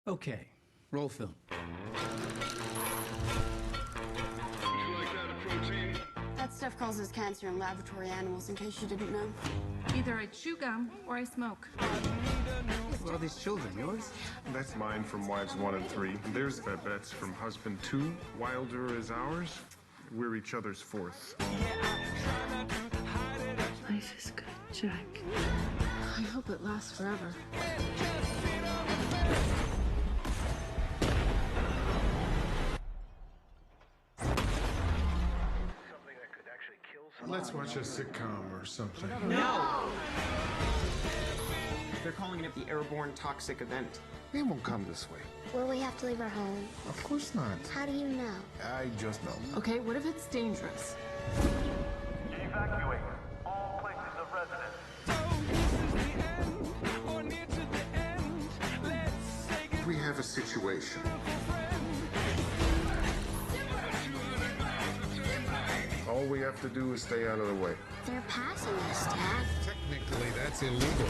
Okay, roll film. Would you like that a protein? That stuff causes cancer in laboratory animals, in case you didn't know. Either I chew gum or I smoke. Who are all these children, yours? That's mine from Wives 1 and 3. There's Babette's from Husband 2. Wilder is ours. We're each other's fourth. Life is good, Jack. I hope it lasts forever. Something that could actually kill someone. Let's watch a sitcom or something. They're calling it the airborne toxic event. It won't come this way. Will we have to leave our home? Of course not. How do you know? I just know. Okay, what if it's dangerous? Evacuate all places of residence. We have a situation. All we have to do is stay out of the way. They're passing us, Dad. Technically, that's illegal.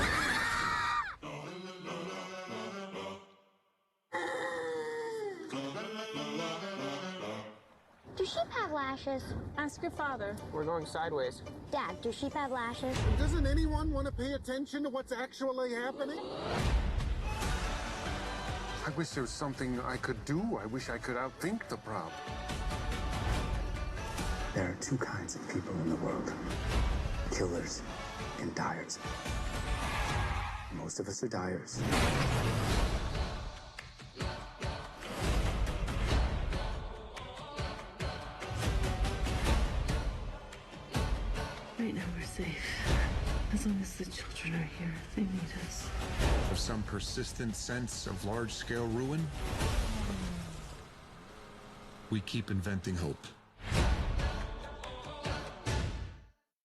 Do sheep have lashes? Ask your father. We're going sideways. Dad, do sheep have lashes? Doesn't anyone want to pay attention to what's actually happening? I wish there was something I could do. I wish I could outthink the problem. There are two kinds of people in the world. Killers and dyers. Most of us are dyers. Right now we're safe. As long as the children are here, they need us. For some persistent sense of large-scale ruin, we keep inventing hope.